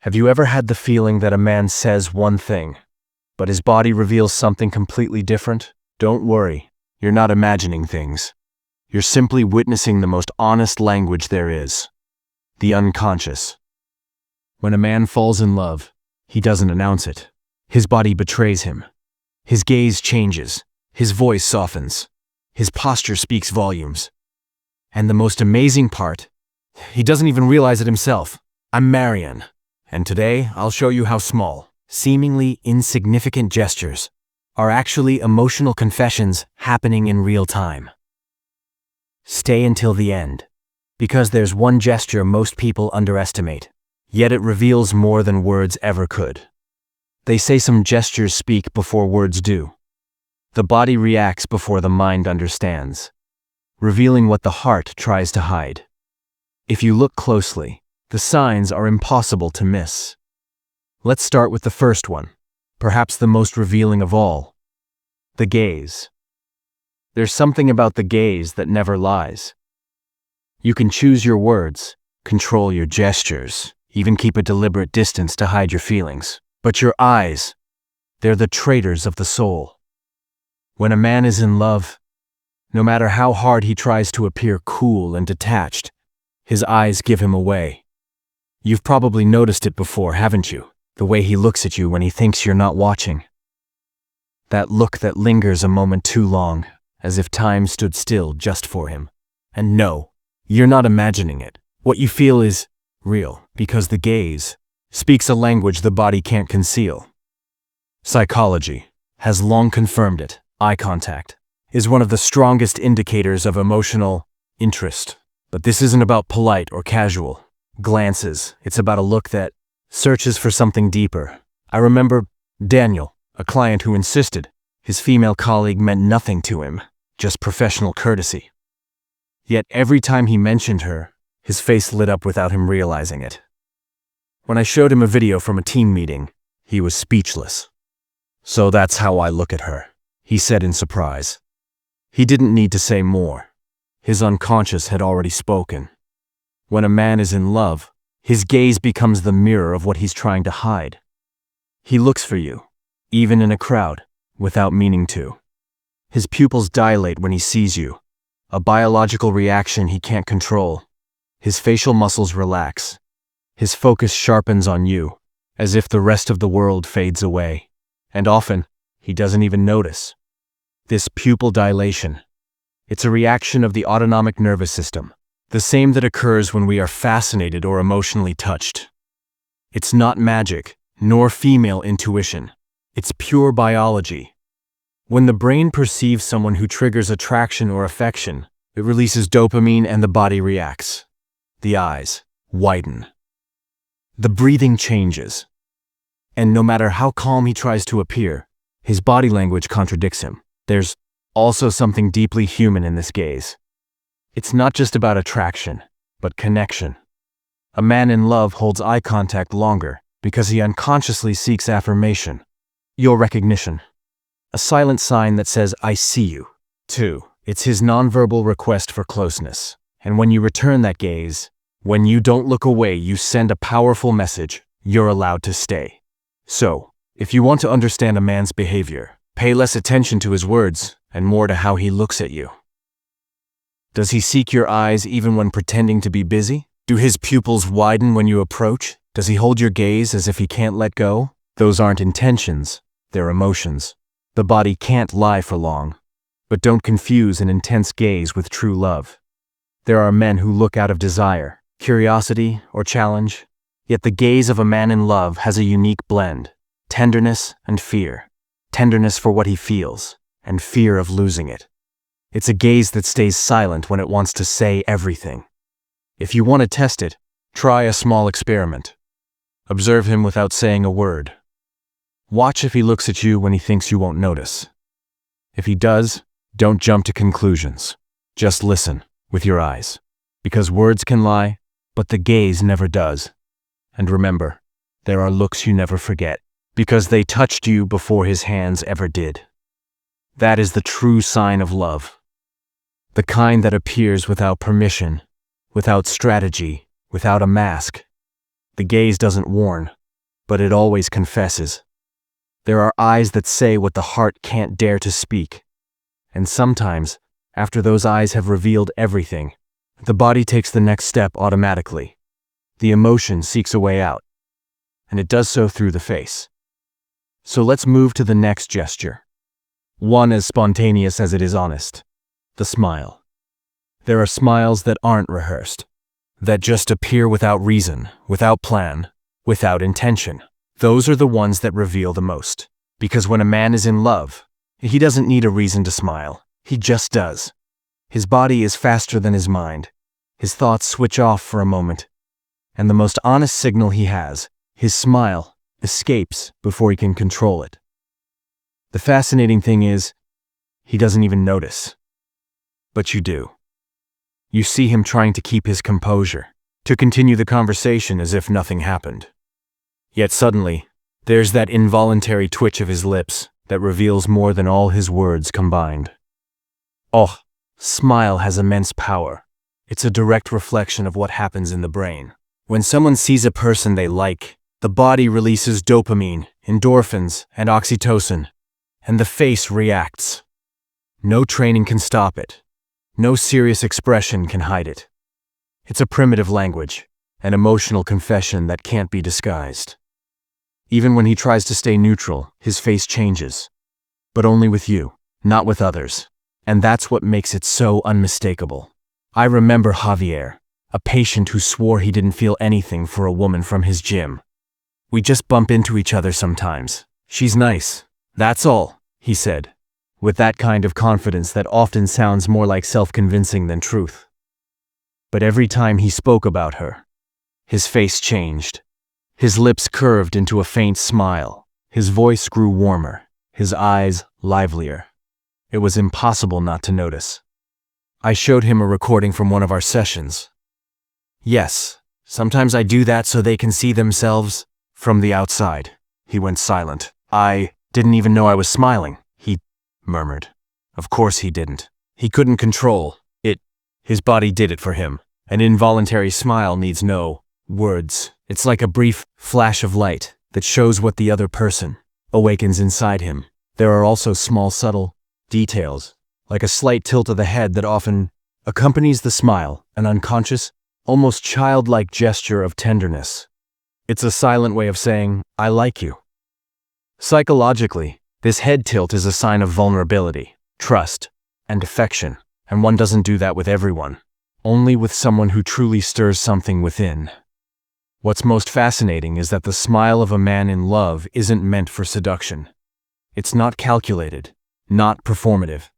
Have you ever had the feeling that a man says one thing, but his body reveals something completely different? Don't worry, you're not imagining things. You're simply witnessing the most honest language there is. The unconscious. When a man falls in love, he doesn't announce it. His body betrays him. His gaze changes. His voice softens. His posture speaks volumes. And the most amazing part, he doesn't even realize it himself. I'm Marian. And today, I'll show you how small, seemingly insignificant gestures are actually emotional confessions happening in real time. Stay until the end, because there's one gesture most people underestimate, yet it reveals more than words ever could. They say some gestures speak before words do. The body reacts before the mind understands, revealing what the heart tries to hide. If you look closely, the signs are impossible to miss. Let's start with the first one, perhaps the most revealing of all. The gaze. There's something about the gaze that never lies. You can choose your words, control your gestures, even keep a deliberate distance to hide your feelings. But your eyes, they're the traitors of the soul. When a man is in love, no matter how hard he tries to appear cool and detached, his eyes give him away. You've probably noticed it before, haven't you? The way he looks at you when he thinks you're not watching. That look that lingers a moment too long, as if time stood still just for him. And no, you're not imagining it. What you feel is real, because the gaze speaks a language the body can't conceal. Psychology has long confirmed it. Eye contact is one of the strongest indicators of emotional interest. But this isn't about polite or casual glances. It's about a look that searches for something deeper. I remember Daniel, a client who insisted his female colleague meant nothing to him, just professional courtesy. Yet every time he mentioned her, his face lit up without him realizing it. When I showed him a video from a team meeting, he was speechless. "So that's how I look at her," he said in surprise. He didn't need to say more. His unconscious had already spoken. When a man is in love, his gaze becomes the mirror of what he's trying to hide. He looks for you, even in a crowd, without meaning to. His pupils dilate when he sees you, a biological reaction he can't control. His facial muscles relax. His focus sharpens on you, as if the rest of the world fades away. And often, he doesn't even notice. This pupil dilation, it's a reaction of the autonomic nervous system, the same that occurs when we are fascinated or emotionally touched. It's not magic, nor female intuition. It's pure biology. When the brain perceives someone who triggers attraction or affection, it releases dopamine and the body reacts. The eyes widen. The breathing changes. And no matter how calm he tries to appear, his body language contradicts him. There's also something deeply human in this gaze. It's not just about attraction, but connection. A man in love holds eye contact longer because he unconsciously seeks affirmation, your recognition. A silent sign that says, "I see you." 2. It's his nonverbal request for closeness. And when you return that gaze, when you don't look away, you send a powerful message: you're allowed to stay. So, if you want to understand a man's behavior, pay less attention to his words and more to how he looks at you. Does he seek your eyes even when pretending to be busy? Do his pupils widen when you approach? Does he hold your gaze as if he can't let go? Those aren't intentions, they're emotions. The body can't lie for long. But don't confuse an intense gaze with true love. There are men who look out of desire, curiosity, or challenge, yet the gaze of a man in love has a unique blend: tenderness and fear. Tenderness for what he feels, and fear of losing it. It's a gaze that stays silent when it wants to say everything. If you want to test it, try a small experiment. Observe him without saying a word. Watch if he looks at you when he thinks you won't notice. If he does, don't jump to conclusions. Just listen, with your eyes. Because words can lie, but the gaze never does. And remember, there are looks you never forget, because they touched you before his hands ever did. That is the true sign of love. The kind that appears without permission, without strategy, without a mask. The gaze doesn't warn, but it always confesses. There are eyes that say what the heart can't dare to speak. And sometimes, after those eyes have revealed everything, the body takes the next step automatically. The emotion seeks a way out, and it does so through the face. So let's move to the next gesture. One as spontaneous as it is honest. The smile. There are smiles that aren't rehearsed, that just appear without reason, without plan, without intention. Those are the ones that reveal the most. Because when a man is in love, he doesn't need a reason to smile. He just does. His body is faster than his mind. His thoughts switch off for a moment. And the most honest signal he has, his smile, escapes before he can control it. The fascinating thing is, he doesn't even notice. But you do. You see him trying to keep his composure, to continue the conversation as if nothing happened. Yet suddenly, there's that involuntary twitch of his lips that reveals more than all his words combined. Oh, smile has immense power. It's a direct reflection of what happens in the brain. When someone sees a person they like, the body releases dopamine, endorphins, and oxytocin, and the face reacts. No training can stop it. No serious expression can hide it. It's a primitive language, an emotional confession that can't be disguised. Even when he tries to stay neutral, his face changes. But only with you, not with others. And that's what makes it so unmistakable. I remember Javier, a patient who swore he didn't feel anything for a woman from his gym. We just bump into each other sometimes. She's nice. That's all, he said, with that kind of confidence that often sounds more like self-convincing than truth. But every time he spoke about her, his face changed. His lips curved into a faint smile. His voice grew warmer, his eyes livelier. It was impossible not to notice. I showed him a recording from one of our sessions. Yes, sometimes I do that so they can see themselves from the outside. He went silent. I didn't even know I was smiling, he murmured. Of course he didn't. He couldn't control it. His body did it for him. An involuntary smile needs no words. It's like a brief flash of light that shows what the other person awakens inside him. There are also small, subtle details, like a slight tilt of the head that often accompanies the smile, an unconscious, almost childlike gesture of tenderness. It's a silent way of saying, I like you. Psychologically, this head tilt is a sign of vulnerability, trust, and affection, and one doesn't do that with everyone, only with someone who truly stirs something within. What's most fascinating is that the smile of a man in love isn't meant for seduction. It's not calculated, not performative.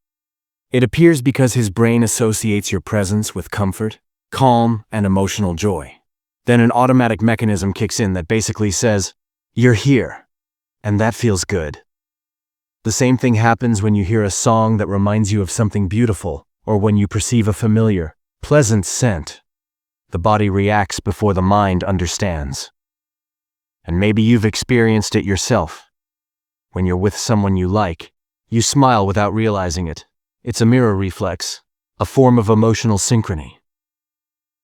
It appears because his brain associates your presence with comfort, calm, and emotional joy. Then an automatic mechanism kicks in that basically says, you're here, and that feels good. The same thing happens when you hear a song that reminds you of something beautiful, or when you perceive a familiar, pleasant scent. The body reacts before the mind understands. And maybe you've experienced it yourself. When you're with someone you like, you smile without realizing it. It's a mirror reflex, a form of emotional synchrony.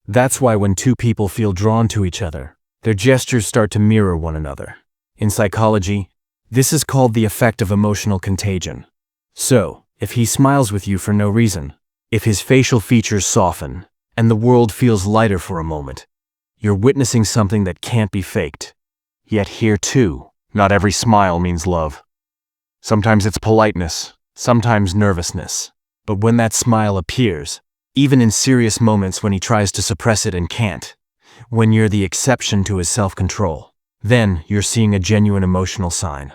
That's why when two people feel drawn to each other, their gestures start to mirror one another. In psychology, this is called the effect of emotional contagion. So, if he smiles with you for no reason, if his facial features soften, and the world feels lighter for a moment, you're witnessing something that can't be faked. Yet here too, not every smile means love. Sometimes it's politeness, sometimes nervousness. But when that smile appears, even in serious moments when he tries to suppress it and can't, when you're the exception to his self-control, then you're seeing a genuine emotional sign.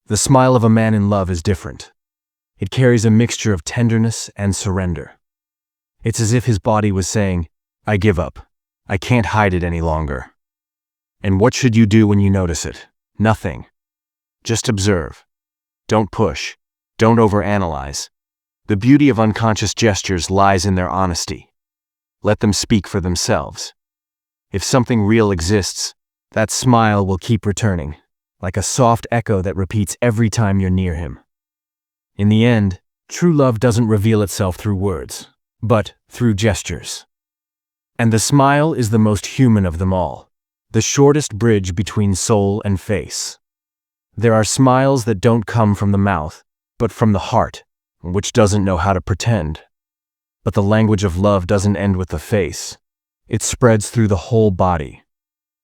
The smile of a man in love is different. It carries a mixture of tenderness and surrender. It's as if his body was saying, I give up. I can't hide it any longer. And what should you do when you notice it? Nothing. Just observe. Don't push. Don't overanalyze. The beauty of unconscious gestures lies in their honesty. Let them speak for themselves. If something real exists, that smile will keep returning, like a soft echo that repeats every time you're near him. In the end, true love doesn't reveal itself through words, but through gestures. And the smile is the most human of them all. the shortest bridge between soul and face. There are smiles that don't come from the mouth, but from the heart, which doesn't know how to pretend. But the language of love doesn't end with the face. It spreads through the whole body,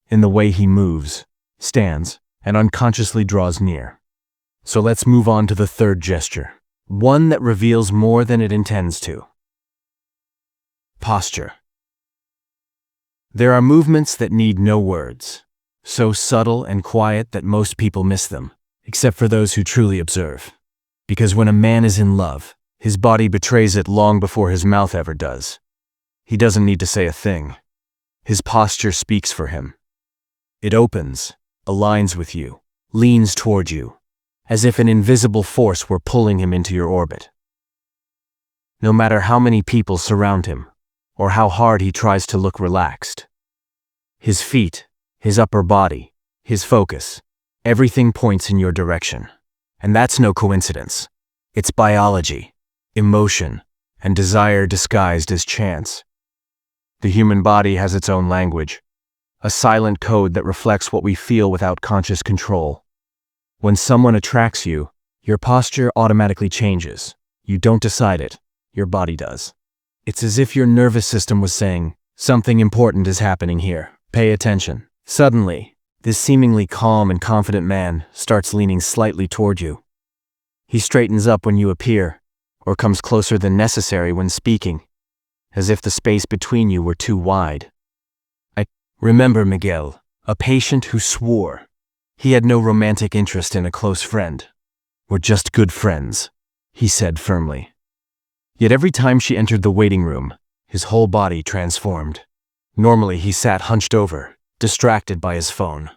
in the way he moves, stands, and unconsciously draws near. So let's move on to the third gesture, one that reveals more than it intends to. Posture. There are movements that need no words, so subtle and quiet that most people miss them, except for those who truly observe. Because when a man is in love, his body betrays it long before his mouth ever does. He doesn't need to say a thing. His posture speaks for him. It opens, aligns with you, leans toward you, as if an invisible force were pulling him into your orbit. No matter how many people surround him, or how hard he tries to look relaxed. His feet, his upper body, his focus, everything points in your direction. And that's no coincidence. It's biology, emotion, and desire disguised as chance. The human body has its own language, a silent code that reflects what we feel without conscious control. When someone attracts you, your posture automatically changes. You don't decide it, your body does. It's as if your nervous system was saying, something important is happening here, pay attention. Suddenly, this seemingly calm and confident man starts leaning slightly toward you. He straightens up when you appear, or comes closer than necessary when speaking, as if the space between you were too wide. I remember Miguel, a patient who swore he had no romantic interest in a close friend. We're just good friends, he said firmly. Yet every time she entered the waiting room, his whole body transformed. Normally he sat hunched over, distracted by his phone.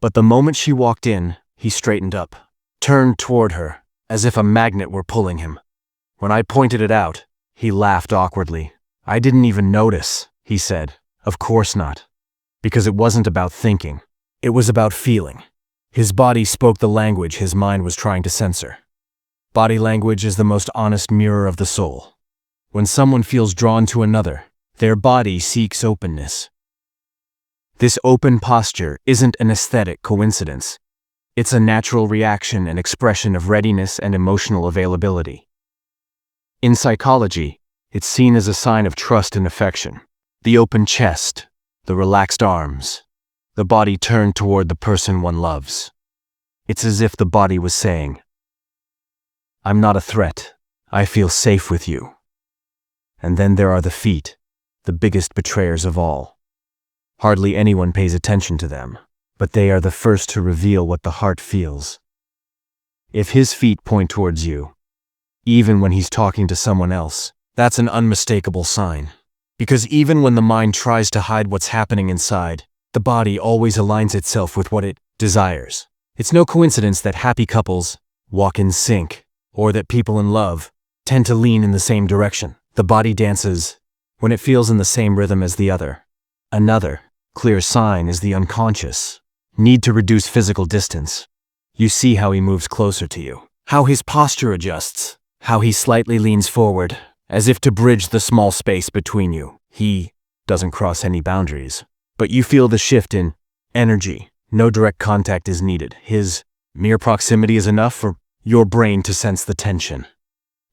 But the moment she walked in, he straightened up, turned toward her, as if a magnet were pulling him. When I pointed it out, he laughed awkwardly. I didn't even notice, he said. Of course not. Because it wasn't about thinking. It was about feeling. His body spoke the language his mind was trying to censor. Body language is the most honest mirror of the soul. When someone feels drawn to another, their body seeks openness. This open posture isn't an aesthetic coincidence. It's a natural reaction and expression of readiness and emotional availability. In psychology, it's seen as a sign of trust and affection. The open chest, the relaxed arms, the body turned toward the person one loves. It's as if the body was saying, I'm not a threat. I feel safe with you. And then there are the feet, the biggest betrayers of all. Hardly anyone pays attention to them, but they are the first to reveal what the heart feels. If his feet point towards you, even when he's talking to someone else, that's an unmistakable sign. Because even when the mind tries to hide what's happening inside, the body always aligns itself with what it desires. It's no coincidence that happy couples walk in sync, or that people in love tend to lean in the same direction. The body dances when it feels in the same rhythm as the other. Another clear sign is the unconscious need to reduce physical distance. You see how he moves closer to you, how his posture adjusts, how he slightly leans forward, as if to bridge the small space between you. He doesn't cross any boundaries, but you feel the shift in energy. No direct contact is needed. His mere proximity is enough for your brain to sense the tension.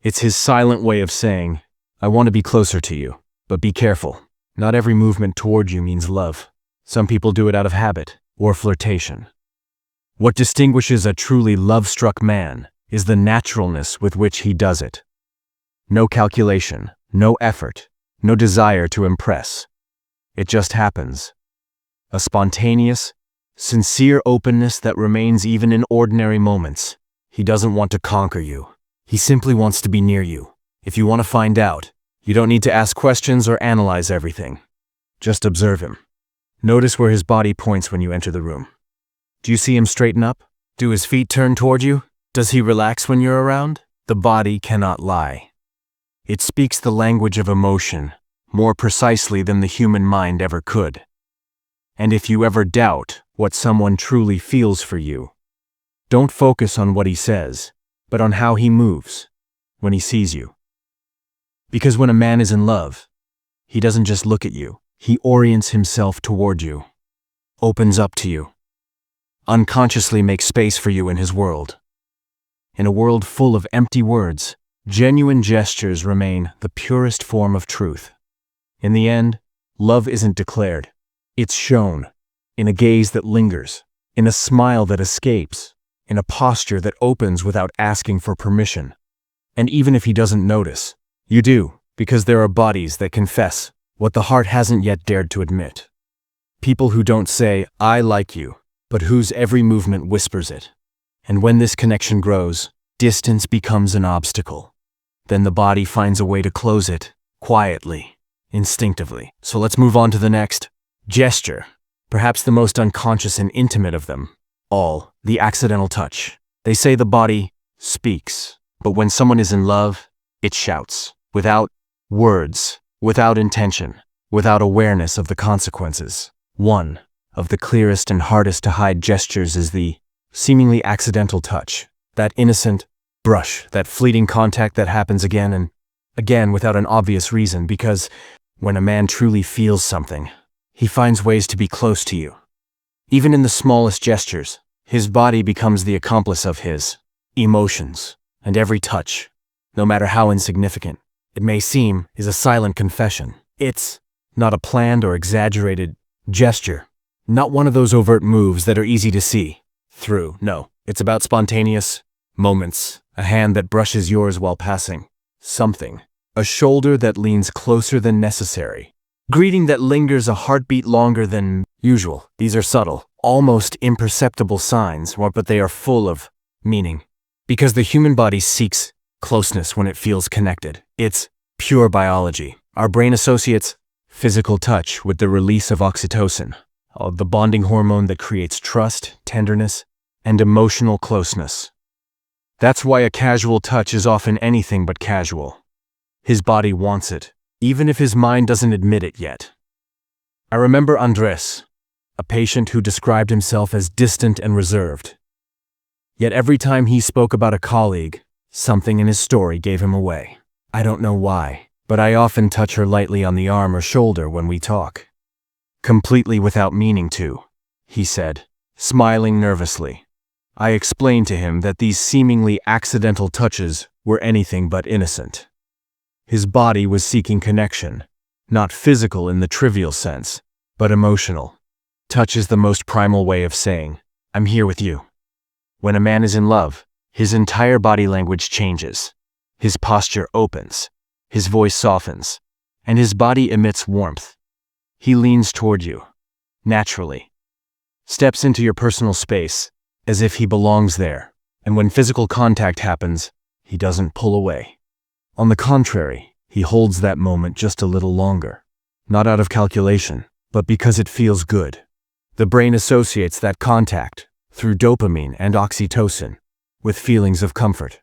It's his silent way of saying, I want to be closer to you, but be careful. Not every movement toward you means love. Some people do it out of habit or flirtation. What distinguishes a truly love-struck man is the naturalness with which he does it. No calculation, no effort, no desire to impress. It just happens. A spontaneous, sincere openness that remains even in ordinary moments. He doesn't want to conquer you. He simply wants to be near you. If you want to find out, you don't need to ask questions or analyze everything. Just observe him. Notice where his body points when you enter the room. Do you see him straighten up? Do his feet turn toward you? Does he relax when you're around? The body cannot lie. It speaks the language of emotion more precisely than the human mind ever could. And if you ever doubt what someone truly feels for you, don't focus on what he says, but on how he moves when he sees you. Because when a man is in love, he doesn't just look at you, he orients himself toward you. opens up to you, unconsciously makes space for you in his world. In a world full of empty words, genuine gestures remain the purest form of truth. In the end, love isn't declared. It's shown, in a gaze that lingers, in a smile that escapes, in a posture that opens without asking for permission. And even if he doesn't notice, you do, because there are bodies that confess what the heart hasn't yet dared to admit. People who don't say, "I like you," but whose every movement whispers it. And when this connection grows, distance becomes an obstacle. Then the body finds a way to close it, quietly, instinctively. So let's move on to the next gesture, perhaps the most unconscious and intimate of them all, the accidental touch. They say the body speaks, but when someone is in love, it shouts, without words, without intention, without awareness of the consequences. One of the clearest and hardest to hide gestures is the seemingly accidental touch, that innocent brush, that fleeting contact that happens again and again without an obvious reason, because when a man truly feels something, he finds ways to be close to you. Even in the smallest gestures, his body becomes the accomplice of his emotions, and every touch, no matter how insignificant it may seem, is a silent confession. It's not a planned or exaggerated gesture, not one of those overt moves that are easy to see through. No, it's about spontaneous moments, a hand that brushes yours while passing something, a shoulder that leans closer than necessary, greeting that lingers a heartbeat longer than usual. These are subtle, almost imperceptible signs, but they are full of meaning. Because the human body seeks closeness when it feels connected. It's pure biology. Our brain associates physical touch with the release of oxytocin, the bonding hormone that creates trust, tenderness, and emotional closeness. That's why a casual touch is often anything but casual. His body wants it, even if his mind doesn't admit it yet. I remember Andres, a patient who described himself as distant and reserved. Yet every time he spoke about a colleague, something in his story gave him away. I don't know why, but I often touch her lightly on the arm or shoulder when we talk. Completely without meaning to, he said, smiling nervously. I explained to him that these seemingly accidental touches were anything but innocent. His body was seeking connection, not physical in the trivial sense, but emotional. Touch is the most primal way of saying, "I'm here with you." When a man is in love, his entire body language changes. His posture opens, his voice softens, and his body emits warmth. He leans toward you, naturally, steps into your personal space, as if he belongs there, and when physical contact happens, he doesn't pull away. On the contrary, he holds that moment just a little longer, not out of calculation, but because it feels good. The brain associates that contact, through dopamine and oxytocin, with feelings of comfort.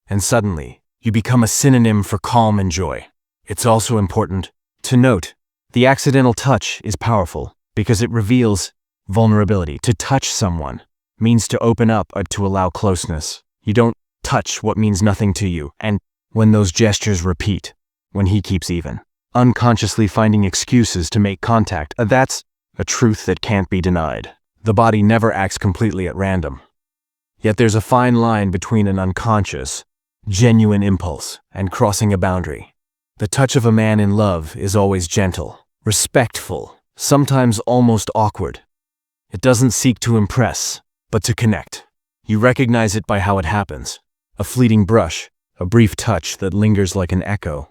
And suddenly, you become a synonym for calm and joy. It's also important to note, the accidental touch is powerful because it reveals vulnerability. To touch someone means to open up or to allow closeness. You don't touch what means nothing to you, and when those gestures repeat, when he keeps even, unconsciously finding excuses to make contact, that's a truth that can't be denied. The body never acts completely at random. Yet there's a fine line between an unconscious, genuine impulse and crossing a boundary. The touch of a man in love is always gentle, respectful, sometimes almost awkward. It doesn't seek to impress, but to connect. You recognize it by how it happens. A fleeting brush, a brief touch that lingers like an echo.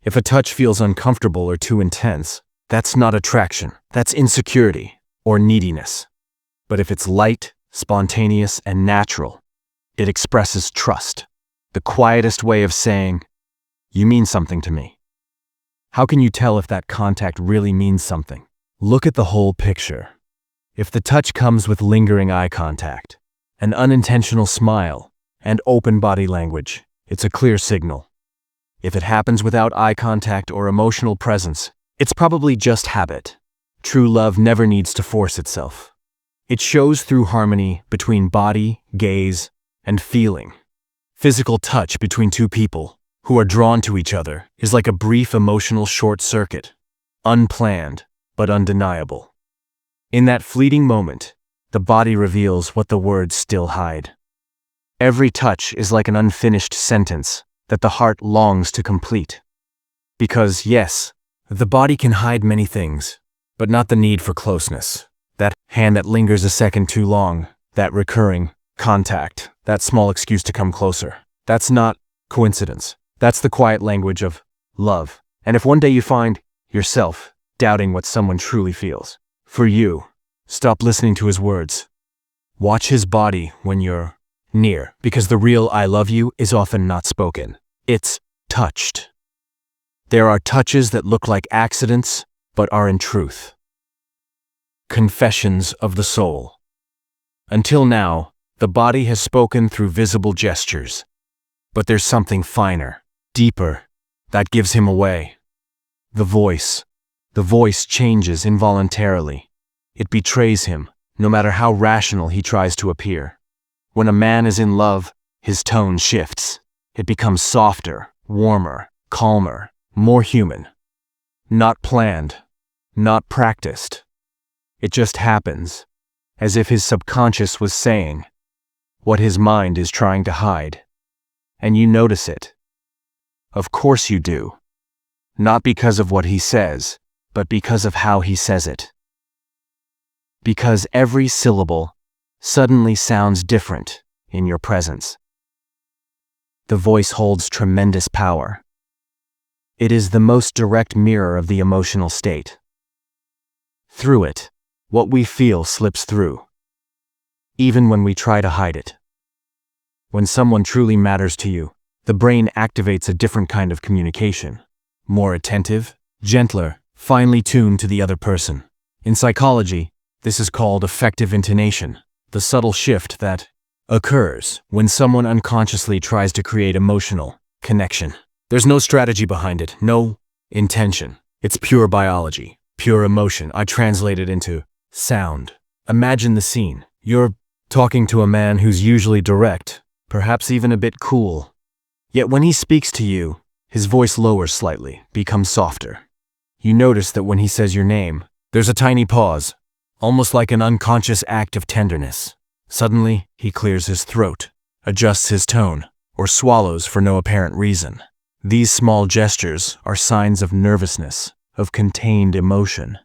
If a touch feels uncomfortable or too intense, that's not attraction, that's insecurity or neediness. But if it's light, spontaneous, and natural, it expresses trust. The quietest way of saying, "You mean something to me." How can you tell if that contact really means something? Look at the whole picture. If the touch comes with lingering eye contact, an unintentional smile, and open body language, it's a clear signal. If it happens without eye contact or emotional presence, it's probably just habit. True love never needs to force itself. It shows through harmony between body, gaze, and feeling. Physical touch between two people who are drawn to each other is like a brief emotional short circuit, unplanned but undeniable. In that fleeting moment, the body reveals what the words still hide. Every touch is like an unfinished sentence that the heart longs to complete. Because, yes, the body can hide many things, but not the need for closeness. That hand that lingers a second too long, that recurring contact, that small excuse to come closer. That's not coincidence. That's the quiet language of love. And if one day you find yourself doubting what someone truly feels for you, stop listening to his words. Watch his body when you're near, because the real I love you is often not spoken. It's touched. There are touches that look like accidents, but are in truth confessions of the soul. Until now, the body has spoken through visible gestures. But there's something finer, deeper, that gives him away. The voice. The voice changes involuntarily. It betrays him, no matter how rational he tries to appear. When a man is in love, his tone shifts. It becomes softer, warmer, calmer, more human. Not planned, not practiced. It just happens, as if his subconscious was saying what his mind is trying to hide. And you notice it. Of course you do. Not because of what he says, but because of how he says it. Because every syllable suddenly sounds different in your presence. The voice holds tremendous power. It is the most direct mirror of the emotional state. Through it, what we feel slips through, even when we try to hide it. When someone truly matters to you, the brain activates a different kind of communication. More attentive, gentler, finely tuned to the other person. In psychology, this is called affective intonation, the subtle shift that occurs when someone unconsciously tries to create emotional connection. There's no strategy behind it, no intention. It's pure biology, pure emotion. I translate it into sound. Imagine the scene. You're talking to a man who's usually direct, perhaps even a bit cool. Yet when he speaks to you, his voice lowers slightly, becomes softer. You notice that when he says your name, there's a tiny pause, almost like an unconscious act of tenderness. Suddenly, he clears his throat, adjusts his tone, or swallows for no apparent reason. These small gestures are signs of nervousness, of contained emotion.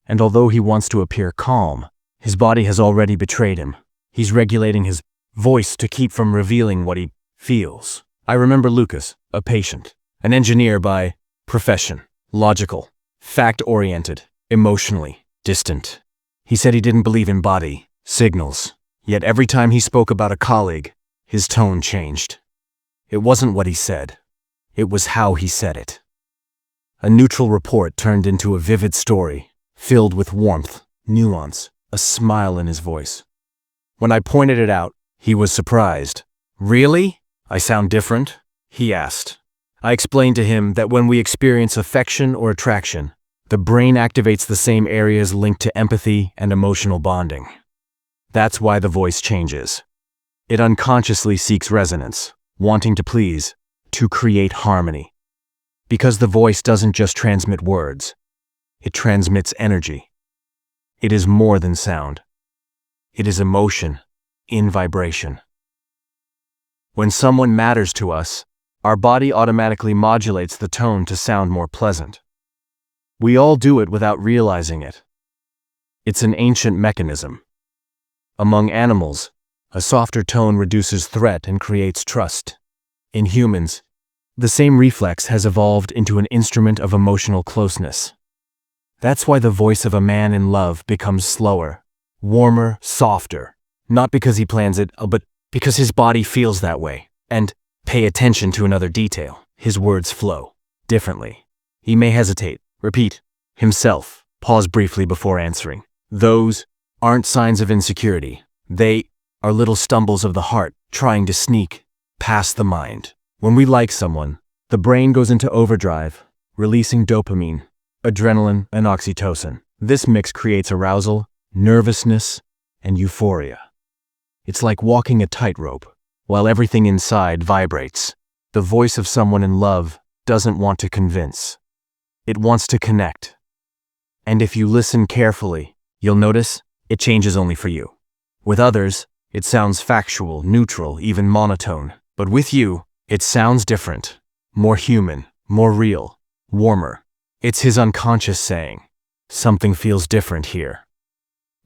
And although he wants to appear calm, his body has already betrayed him. He's regulating his voice to keep from revealing what he feels. I remember Lucas, a patient, an engineer by profession, logical, fact-oriented, emotionally distant. He said he didn't believe in body signals, yet every time he spoke about a colleague, his tone changed. It wasn't what he said, it was how he said it. A neutral report turned into a vivid story, filled with warmth, nuance, a smile in his voice. When I pointed it out, he was surprised. "Really? I sound different?" he asked. I explained to him that when we experience affection or attraction, the brain activates the same areas linked to empathy and emotional bonding. That's why the voice changes. It unconsciously seeks resonance, wanting to please, to create harmony. Because the voice doesn't just transmit words, it transmits energy. It is more than sound. It is emotion, in vibration. When someone matters to us, our body automatically modulates the tone to sound more pleasant. We all do it without realizing it. It's an ancient mechanism. Among animals, a softer tone reduces threat and creates trust. In humans, the same reflex has evolved into an instrument of emotional closeness. That's why the voice of a man in love becomes slower, warmer, softer, not because he plans it, but because his body feels that way. And pay attention to another detail. His words flow differently. He may hesitate, repeat himself, pause briefly before answering. Those aren't signs of insecurity. They are little stumbles of the heart trying to sneak past the mind. When we like someone, the brain goes into overdrive, releasing dopamine, adrenaline, and oxytocin. This mix creates arousal, nervousness, and euphoria. It's like walking a tightrope, while everything inside vibrates. The voice of someone in love doesn't want to convince. It wants to connect. And if you listen carefully, You'll notice it changes only for you. With others, it sounds factual, neutral, even monotone. But with you, it sounds different, more human, more real, warmer. It's his unconscious saying, something feels different here.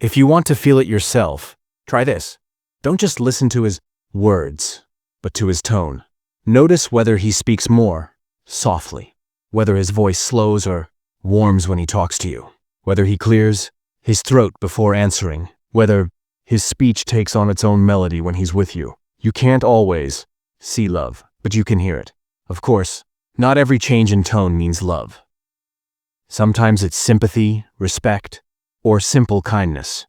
If you want to feel it yourself, try this. Don't just listen to his words, but to his tone. Notice whether he speaks more softly, whether his voice slows or warms when he talks to you, whether he clears his throat before answering, whether his speech takes on its own melody when he's with you. You can't always see love, but you can hear it. Of course, not every change in tone means love. Sometimes it's sympathy, respect, or simple kindness.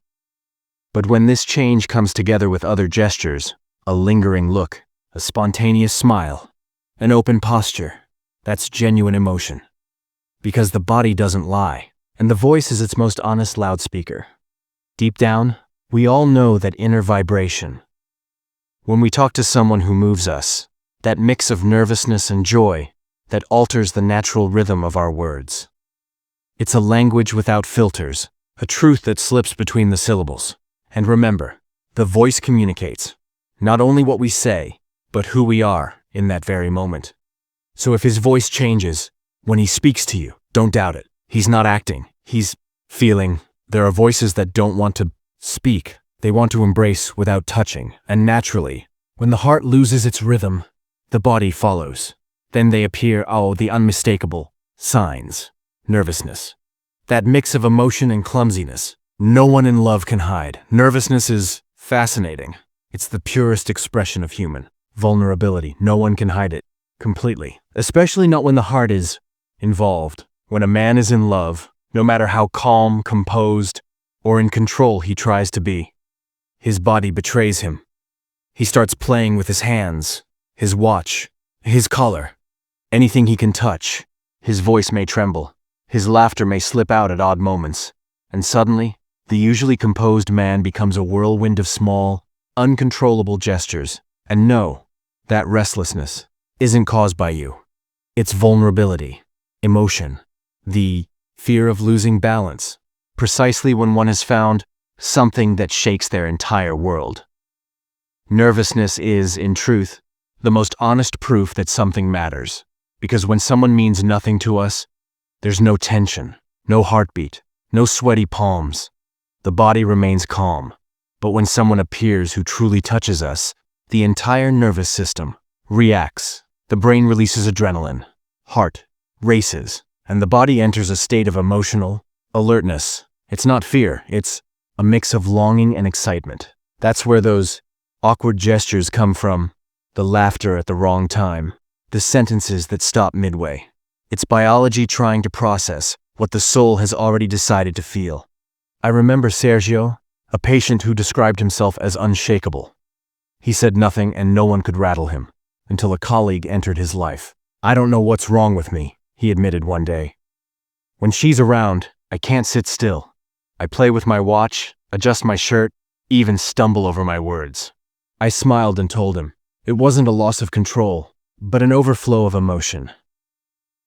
But when this change comes together with other gestures, a lingering look, a spontaneous smile, an open posture, that's genuine emotion. Because the body doesn't lie, and the voice is its most honest loudspeaker. Deep down, we all know that inner vibration. When we talk to someone who moves us, that mix of nervousness and joy that alters the natural rhythm of our words. It's a language without filters, a truth that slips between the syllables. And remember, the voice communicates, not only what we say, but who we are in that very moment. So if his voice changes, when he speaks to you, don't doubt it. He's not acting, he's feeling. There are voices that don't want to speak. They want to embrace without touching. And naturally, when the heart loses its rhythm, the body follows. Then they appear, the unmistakable signs. Nervousness. That mix of emotion and clumsiness. No one in love can hide. Nervousness is fascinating. It's the purest expression of human vulnerability. No one can hide it completely. Especially not when the heart is involved. When a man is in love, no matter how calm, composed, or in control he tries to be, his body betrays him. He starts playing with his hands, his watch, his collar, anything he can touch. His voice may tremble. His laughter may slip out at odd moments. And suddenly, the usually composed man becomes a whirlwind of small, uncontrollable gestures. And no, that restlessness isn't caused by you. It's vulnerability, emotion, the fear of losing balance, precisely when one has found something that shakes their entire world. Nervousness is, in truth, the most honest proof that something matters. Because when someone means nothing to us, there's no tension, no heartbeat, no sweaty palms. The body remains calm. But when someone appears who truly touches us, the entire nervous system reacts. The brain releases adrenaline, heart races, and the body enters a state of emotional alertness. It's not fear, it's a mix of longing and excitement. That's where those awkward gestures come from, the laughter at the wrong time, the sentences that stop midway. It's biology trying to process what the soul has already decided to feel. I remember Sergio, a patient who described himself as unshakable. He said nothing and no one could rattle him, until a colleague entered his life. "I don't know what's wrong with me," he admitted one day. "When she's around, I can't sit still. I play with my watch, adjust my shirt, even stumble over my words." I smiled and told him, it wasn't a loss of control, but an overflow of emotion.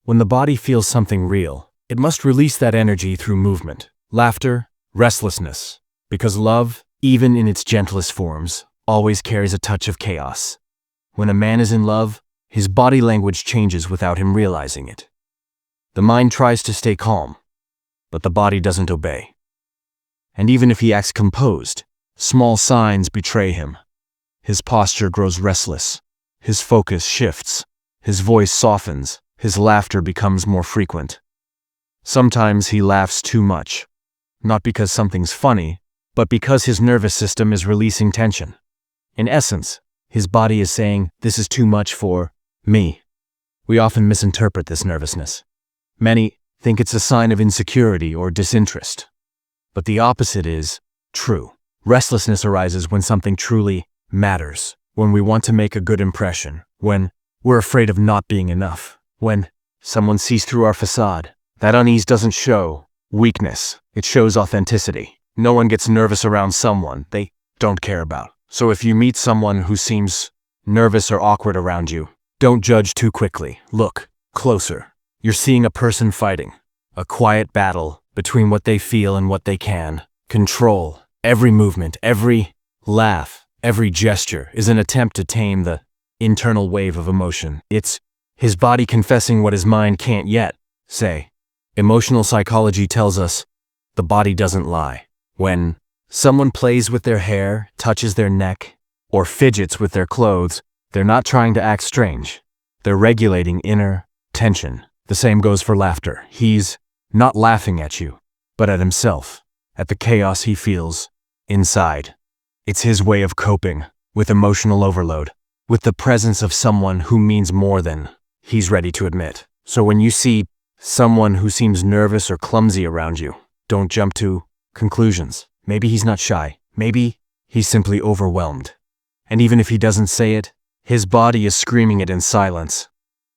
When the body feels something real, it must release that energy through movement, laughter, restlessness, because love, even in its gentlest forms, always carries a touch of chaos. When a man is in love, his body language changes without him realizing it. The mind tries to stay calm, but the body doesn't obey. And even if he acts composed, small signs betray him. His posture grows restless, his focus shifts, his voice softens, his laughter becomes more frequent. Sometimes he laughs too much, not because something's funny, but because his nervous system is releasing tension. In essence, his body is saying, "This is too much for me." We often misinterpret this nervousness. Many think it's a sign of insecurity or disinterest. But the opposite is true. Restlessness arises when something truly matters, when we want to make a good impression, when we're afraid of not being enough, when someone sees through our facade. That unease doesn't show weakness, it shows authenticity. No one gets nervous around someone they don't care about. So if you meet someone who seems nervous or awkward around you, don't judge too quickly. Look closer. You're seeing a person fighting, a quiet battle between what they feel and what they can control. Every movement, every laugh, every gesture is an attempt to tame the internal wave of emotion. It's his body confessing what his mind can't yet say. Emotional psychology tells us the body doesn't lie. When someone plays with their hair, touches their neck, or fidgets with their clothes, they're not trying to act strange. They're regulating inner tension. The same goes for laughter. He's not laughing at you, but at himself, at the chaos he feels inside. It's his way of coping with emotional overload, with the presence of someone who means more than he's ready to admit. So when you see someone who seems nervous or clumsy around you, don't jump to conclusions. Maybe he's not shy. Maybe he's simply overwhelmed. And even if he doesn't say it, his body is screaming it in silence.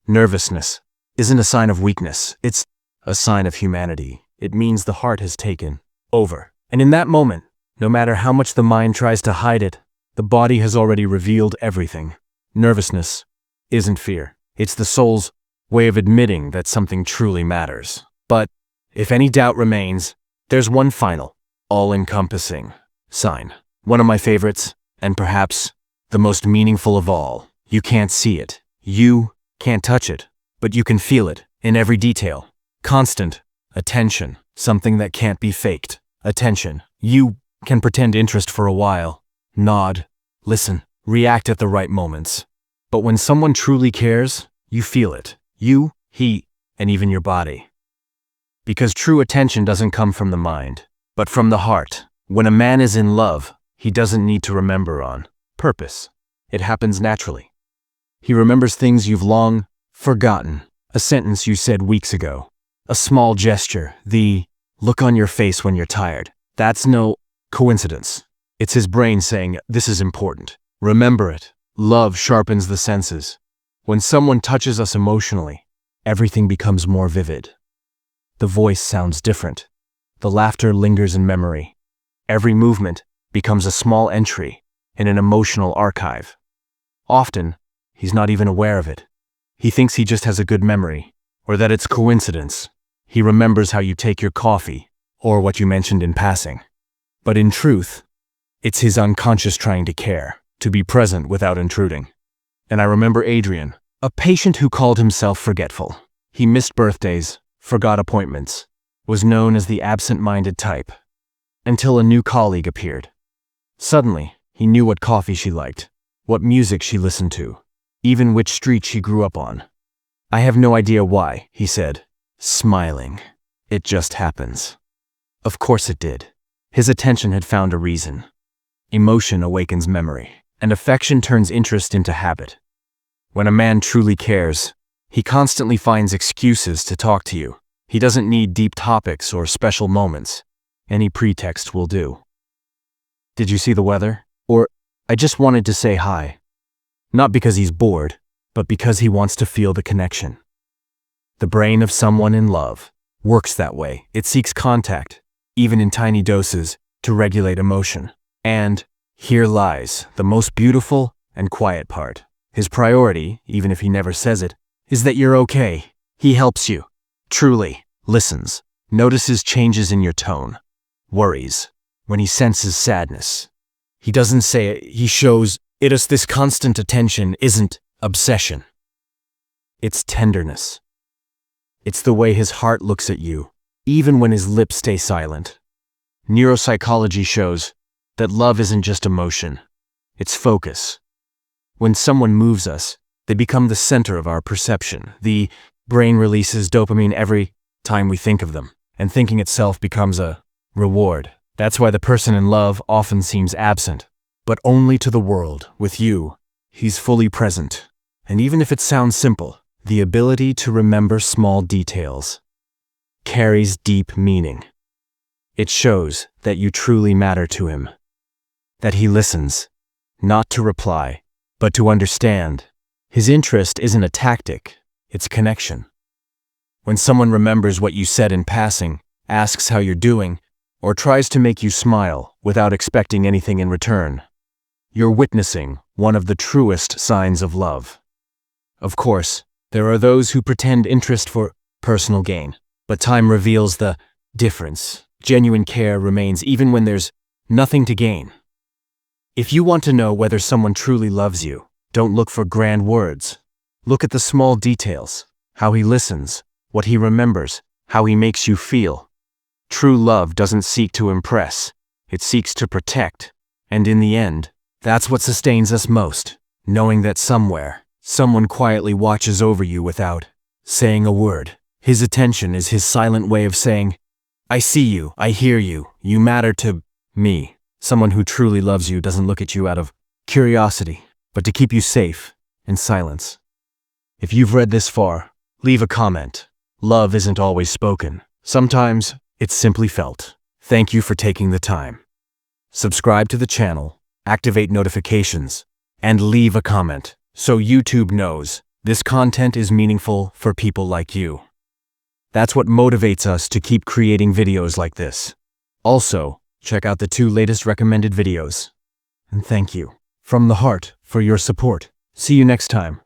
Nervousness isn't a sign of weakness. It's a sign of humanity. It means the heart has taken over. And in that moment, no matter how much the mind tries to hide it, the body has already revealed everything. Nervousness isn't fear. It's the soul's way of admitting that something truly matters. But if any doubt remains, there's one final, all-encompassing sign. One of my favorites, and perhaps the most meaningful of all. You can't see it. You can't touch it, but you can feel it in every detail. Constant attention, something that can't be faked. Attention. You can pretend interest for a while, nod, listen, react at the right moments. But when someone truly cares, you feel it. You, he, and even your body. Because true attention doesn't come from the mind, but from the heart. When a man is in love, he doesn't need to remember on purpose. It happens naturally. He remembers things you've long forgotten, a sentence you said weeks ago, a small gesture, the look on your face when you're tired. That's no coincidence. It's his brain saying, this is important. Remember it. Love sharpens the senses. When someone touches us emotionally, everything becomes more vivid. The voice sounds different. The laughter lingers in memory. Every movement becomes a small entry in an emotional archive. Often, he's not even aware of it. He thinks he just has a good memory, or that it's coincidence. He remembers how you take your coffee, or what you mentioned in passing. But in truth, it's his unconscious trying to care, to be present without intruding. And I remember Adrian, a patient who called himself forgetful. He missed birthdays, forgot appointments, was known as the absent-minded type, until a new colleague appeared. Suddenly, he knew what coffee she liked, what music she listened to, even which street she grew up on. I have no idea why, he said, smiling. It just happens. Of course it did. His attention had found a reason. Emotion awakens memory, and affection turns interest into habit. When a man truly cares, he constantly finds excuses to talk to you. He doesn't need deep topics or special moments. Any pretext will do. Did you see the weather? Or, I just wanted to say hi. Not because he's bored, but because he wants to feel the connection. The brain of someone in love works that way. It seeks contact, even in tiny doses, to regulate emotion. And here lies the most beautiful and quiet part. His priority, even if he never says it, is that you're okay. He helps you. Truly. Listens. Notices changes in your tone. Worries. When he senses sadness. He doesn't say it, he shows it as this constant attention isn't obsession. It's tenderness. It's the way his heart looks at you, even when his lips stay silent. Neuropsychology shows that love isn't just emotion, it's focus. When someone moves us, they become the center of our perception. The brain releases dopamine every time we think of them, and thinking itself becomes a reward. That's why the person in love often seems absent, but only to the world. With you, he's fully present. And even if it sounds simple, the ability to remember small details carries deep meaning. It shows that you truly matter to him, that he listens, not to reply, but to understand. His interest isn't a tactic, it's connection. When someone remembers what you said in passing, asks how you're doing, or tries to make you smile without expecting anything in return, you're witnessing one of the truest signs of love. Of course, there are those who pretend interest for personal gain, but time reveals the difference. Genuine care remains even when there's nothing to gain. If you want to know whether someone truly loves you, don't look for grand words. Look at the small details, how he listens, what he remembers, how he makes you feel. True love doesn't seek to impress, it seeks to protect. And in the end, that's what sustains us most, knowing that somewhere, someone quietly watches over you without saying a word. His attention is his silent way of saying, I see you, I hear you, you matter to me. Someone who truly loves you doesn't look at you out of curiosity, but to keep you safe in silence. If you've read this far, leave a comment. Love isn't always spoken. Sometimes it's simply felt. Thank you for taking the time. Subscribe to the channel, activate notifications, and leave a comment so YouTube knows this content is meaningful for people like you. That's what motivates us to keep creating videos like this. Also, check out the 2 latest recommended videos. And thank you from the heart for your support. See you next time.